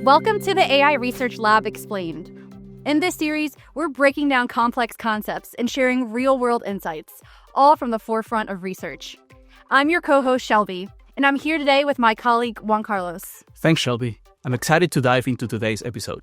Welcome to the AI Research Lab Explained. In this series, we're breaking down complex concepts and sharing real-world insights, all from the forefront of research. I'm your co-host, Shelby, and I'm here today with my colleague, Juan Carlos. Thanks, Shelby. I'm excited to dive into today's episode.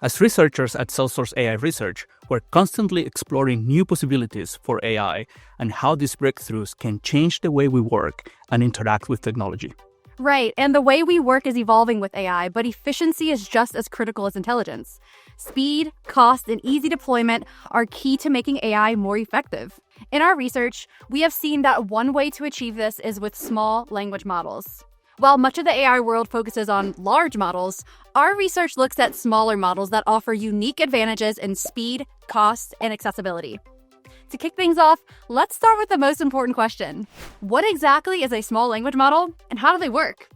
As researchers at Salesforce AI Research, we're constantly exploring new possibilities for AI and how these breakthroughs can change the way we work and interact with technology. Right, and the way we work is evolving with AI, but efficiency is just as critical as intelligence. Speed, cost, and easy deployment are key to making AI more effective. In our research, we have seen that one way to achieve this is with small language models. While much of the AI world focuses on large models, our research looks at smaller models that offer unique advantages in speed, cost, and accessibility. To kick things off, let's start with the most important question. What exactly is a small language model, and how do they work?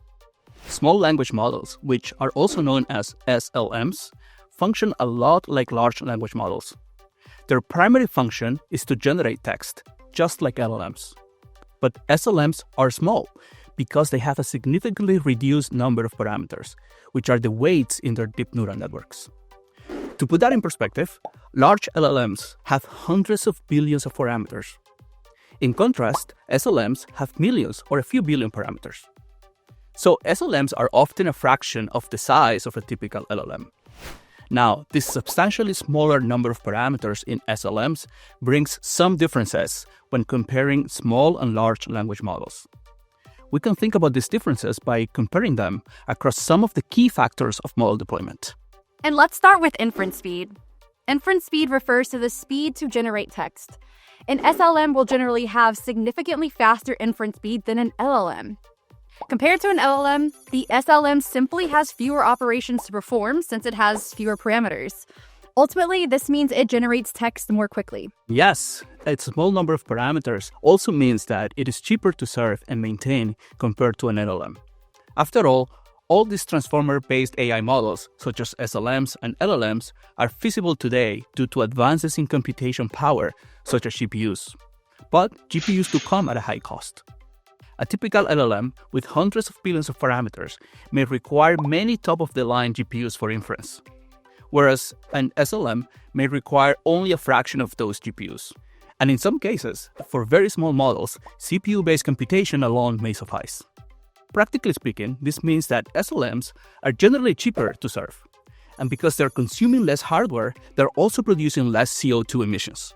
Small language models, which are also known as SLMs, function a lot like large language models. Their primary function is to generate text, just like LLMs. But SLMs are small, because they have a significantly reduced number of parameters, which are the weights in their deep neural networks. To put that in perspective, large LLMs have hundreds of billions of parameters. In contrast, SLMs have millions or a few billion parameters. So SLMs are often a fraction of the size of a typical LLM. Now, this substantially smaller number of parameters in SLMs brings some differences when comparing small and large language models. We can think about these differences by comparing them across some of the key factors of model deployment. And let's start with inference speed. Inference speed refers to the speed to generate text. An SLM will generally have significantly faster inference speed than an LLM. Compared to an LLM, the SLM simply has fewer operations to perform since it has fewer parameters. Ultimately, this means it generates text more quickly. Yes, a small number of parameters also means that it is cheaper to serve and maintain compared to an LLM. After all these transformer-based AI models, such as SLMs and LLMs, are feasible today due to advances in computation power, such as GPUs. But GPUs do come at a high cost. A typical LLM with hundreds of billions of parameters may require many top-of-the-line GPUs for inference, whereas an SLM may require only a fraction of those GPUs. And in some cases, for very small models, CPU-based computation alone may suffice. Practically speaking, this means that SLMs are generally cheaper to serve. And because they're consuming less hardware, they're also producing less CO2 emissions.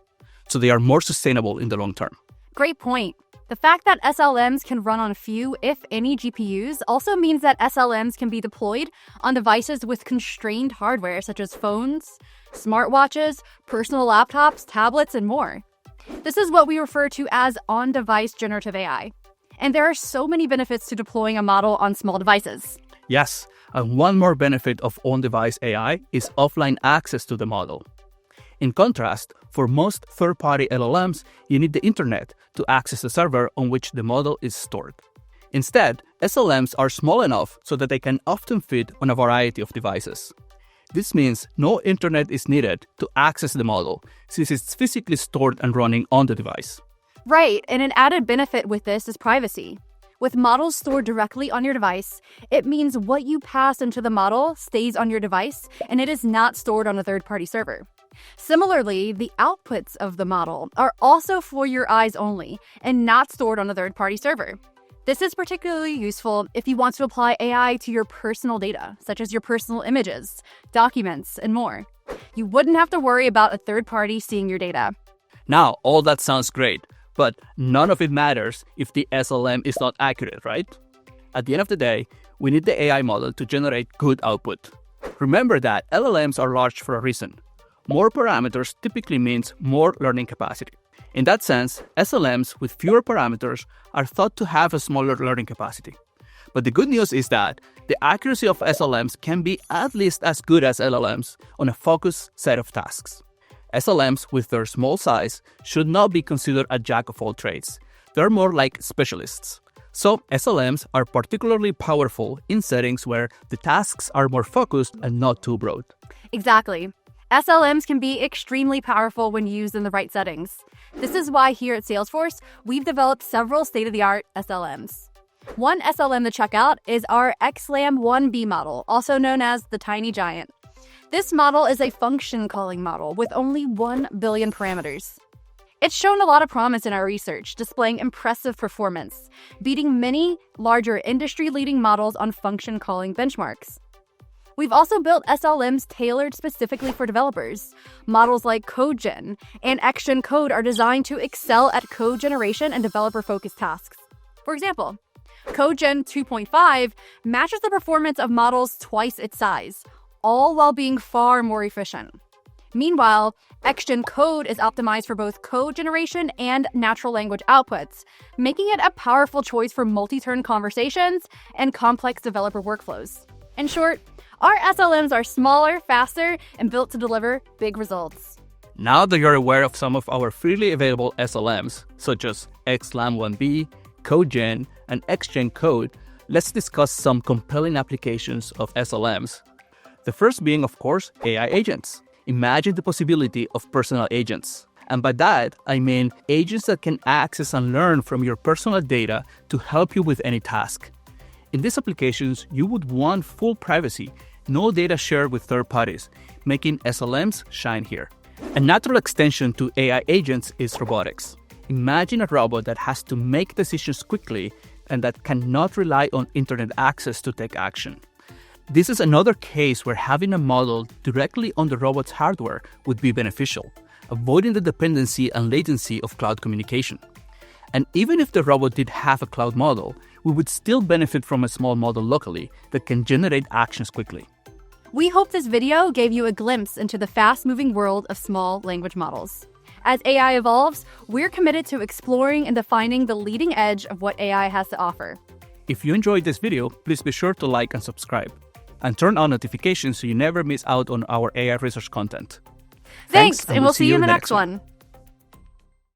So they are more sustainable in the long term. Great point. The fact that SLMs can run on few, if any, GPUs also means that SLMs can be deployed on devices with constrained hardware such as phones, smartwatches, personal laptops, tablets, and more. This is what we refer to as on-device generative AI. And there are so many benefits to deploying a model on small devices. Yes, and one more benefit of on-device AI is offline access to the model. In contrast, for most third-party LLMs, you need the internet to access the server on which the model is stored. Instead, SLMs are small enough so that they can often fit on a variety of devices. This means no internet is needed to access the model, since it's physically stored and running on the device. Right, and an added benefit with this is privacy. With models stored directly on your device, it means what you pass into the model stays on your device, and it is not stored on a third-party server. Similarly, the outputs of the model are also for your eyes only and not stored on a third-party server. This is particularly useful if you want to apply AI to your personal data, such as your personal images, documents, and more. You wouldn't have to worry about a third party seeing your data. Now, all that sounds great, but none of it matters if the SLM is not accurate, right? At the end of the day, we need the AI model to generate good output. Remember that LLMs are large for a reason. More parameters typically means more learning capacity. In that sense, SLMs with fewer parameters are thought to have a smaller learning capacity. But the good news is that the accuracy of SLMs can be at least as good as LLMs on a focused set of tasks. SLMs with their small size should not be considered a jack of all trades. They're more like specialists. So SLMs are particularly powerful in settings where the tasks are more focused and not too broad. Exactly. SLMs can be extremely powerful when used in the right settings. This is why here at Salesforce, we've developed several state-of-the-art SLMs. One SLM to check out is our XLAM 1B model, also known as the Tiny Giant. This model is a function calling model with only 1 billion parameters. It's shown a lot of promise in our research, displaying impressive performance, beating many larger industry-leading models on function calling benchmarks. We've also built SLMs tailored specifically for developers. Models like CodeGen and XGen Code are designed to excel at code generation and developer-focused tasks. For example, CodeGen 2.5 matches the performance of models twice its size, all while being far more efficient. Meanwhile, XGen Code is optimized for both code generation and natural language outputs, making it a powerful choice for multi-turn conversations and complex developer workflows. In short, our SLMs are smaller, faster, and built to deliver big results. Now that you're aware of some of our freely available SLMs, such as XLAM 1B, CodeGen, and XGen Code, let's discuss some compelling applications of SLMs. The first being, of course, AI agents. Imagine the possibility of personal agents. And by that, I mean agents that can access and learn from your personal data to help you with any task. In these applications, you would want full privacy, no data shared with third parties, making SLMs shine here. A natural extension to AI agents is robotics. Imagine a robot that has to make decisions quickly and that cannot rely on internet access to take action. This is another case where having a model directly on the robot's hardware would be beneficial, avoiding the dependency and latency of cloud communication. And even if the robot did have a cloud model, we would still benefit from a small model locally that can generate actions quickly. We hope this video gave you a glimpse into the fast-moving world of small language models. As AI evolves, we're committed to exploring and defining the leading edge of what AI has to offer. If you enjoyed this video, please be sure to like and subscribe. And turn on notifications so you never miss out on our AI research content. Thanks, and we'll see you in the next one.